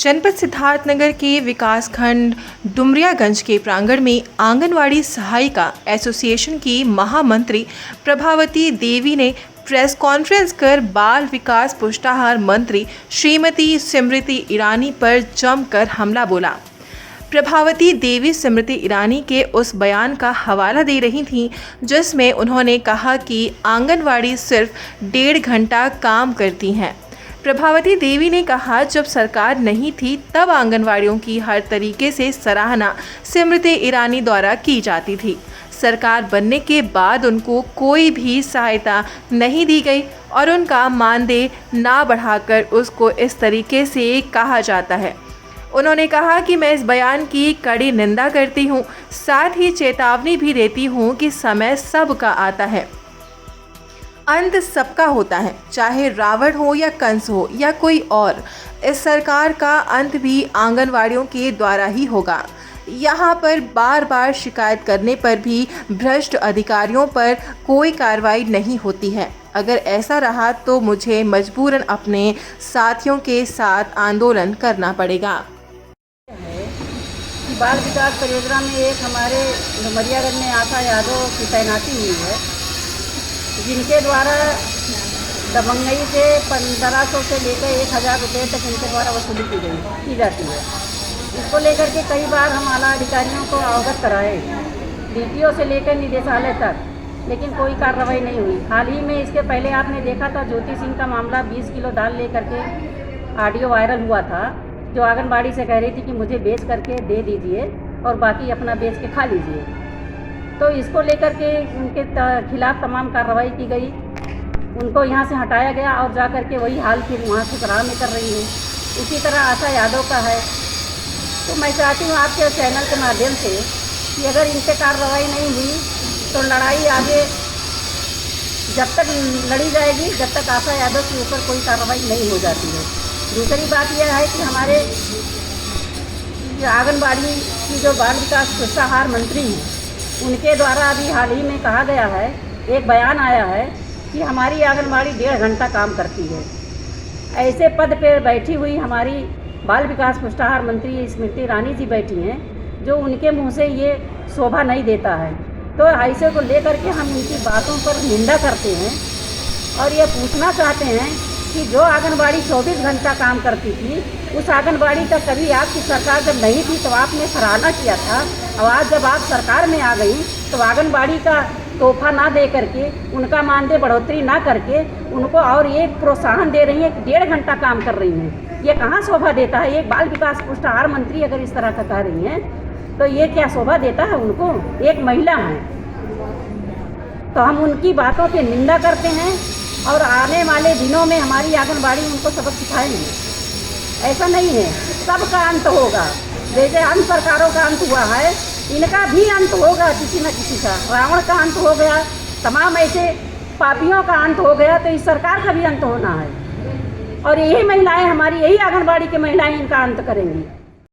जनपद सिद्धार्थनगर के विकासखंड डुमरियागंज के प्रांगण में आंगनवाड़ी सहायिका एसोसिएशन की महामंत्री प्रभावती देवी ने प्रेस कॉन्फ्रेंस कर बाल विकास पुष्टाहार मंत्री श्रीमती स्मृति ईरानी पर जमकर हमला बोला। प्रभावती देवी स्मृति ईरानी के उस बयान का हवाला दे रही थीं जिसमें उन्होंने कहा कि आंगनवाड़ी सिर्फ 1.5 घंटा काम करती हैं। प्रभावती देवी ने कहा, जब सरकार नहीं थी तब आंगनवाड़ियों की हर तरीके से सराहना स्मृति ईरानी द्वारा की जाती थी। सरकार बनने के बाद उनको कोई भी सहायता नहीं दी गई और उनका मानदेय ना बढ़ाकर उसको इस तरीके से कहा जाता है। उन्होंने कहा कि मैं इस बयान की कड़ी निंदा करती हूँ, साथ ही चेतावनी भी देती हूँ कि समय सबका आता है, अंत सबका होता है, चाहे रावण हो या कंस हो या कोई और। इस सरकार का अंत भी आंगनवाड़ियों के द्वारा ही होगा। यहाँ पर बार बार शिकायत करने पर भी भ्रष्ट अधिकारियों पर कोई कार्रवाई नहीं होती है। अगर ऐसा रहा तो मुझे मजबूरन अपने साथियों के साथ आंदोलन करना पड़ेगा। बाल विकास परियोजना में एक हमारे डुमरियागंज में आशा यादव की तैनाती हुई है, जिनके द्वारा दबंगई से 1500 से लेकर 1000 रुपये तक इनके द्वारा वसूली की जाती है। इसको लेकर के कई बार हम आला अधिकारियों को अवगत कराए, डीटीओ से लेकर निदेशालय तक, लेकिन कोई कार्रवाई नहीं हुई। हाल ही में इसके पहले आपने देखा था ज्योति सिंह का मामला, 20 किलो दाल लेकर के ऑडियो वायरल हुआ था, जो आंगनबाड़ी से कह रही थी कि मुझे बेच करके दे दीजिए और बाकी अपना बेच के खा लीजिए। तो इसको लेकर के उनके खिलाफ तमाम कार्रवाई की गई, उनको यहाँ से हटाया गया और जा कर के वही हाल फिर वहाँ ठुकराव में कर रही है। इसी तरह आशा यादव का है। तो मैं चाहती हूँ आपके चैनल के माध्यम से कि अगर इन पर कार्रवाई नहीं हुई तो लड़ाई आगे जब तक लड़ी जाएगी जब तक आशा यादव के ऊपर कोई कार्रवाई नहीं हो जाती है। दूसरी बात यह है कि हमारे आंगनबाड़ी की जो बाल विकास पुष्टाहार मंत्री हैं, उनके द्वारा अभी हाल ही में कहा गया है, एक बयान आया है कि हमारी आंगनबाड़ी 1.5 घंटा काम करती है। ऐसे पद पर बैठी हुई हमारी बाल विकास पुष्टाहार मंत्री स्मृति ईरानी जी बैठी हैं, जो उनके मुंह से ये शोभा नहीं देता है। तो ऐसे को लेकर के हम उनकी बातों पर निंदा करते हैं और ये पूछना चाहते हैं कि जो आंगनबाड़ी 24 घंटा काम करती थी, उस आंगनबाड़ी का कभी आपकी सरकार जब नहीं थी तो आपने सराहना किया था, और आज जब आप सरकार में आ गई तो आंगनबाड़ी का तोहफा ना दे करके, उनका मानदेय बढ़ोतरी ना करके उनको और ये प्रोत्साहन दे रही है कि 1.5 घंटा काम कर रही हैं। ये कहाँ शोभा देता है? एक बाल विकास पुष्टाहार मंत्री अगर इस तरह का कह रही हैं तो ये क्या शोभा देता है उनको? एक महिला है। तो हम उनकी बातों की निंदा करते हैं और आने वाले दिनों में हमारी आंगनबाड़ी उनको सबक सिखाएंगे। ऐसा नहीं है, सबका अंत होगा। जैसे अन्य सरकारों का अंत हुआ है, इनका भी अंत होगा किसी न किसी का। रावण का अंत हो गया, तमाम ऐसे पापियों का अंत हो गया, तो इस सरकार का भी अंत होना है। और यही महिलाएं, हमारी यही आंगनबाड़ी की महिलाएं इनका अंत करेंगी।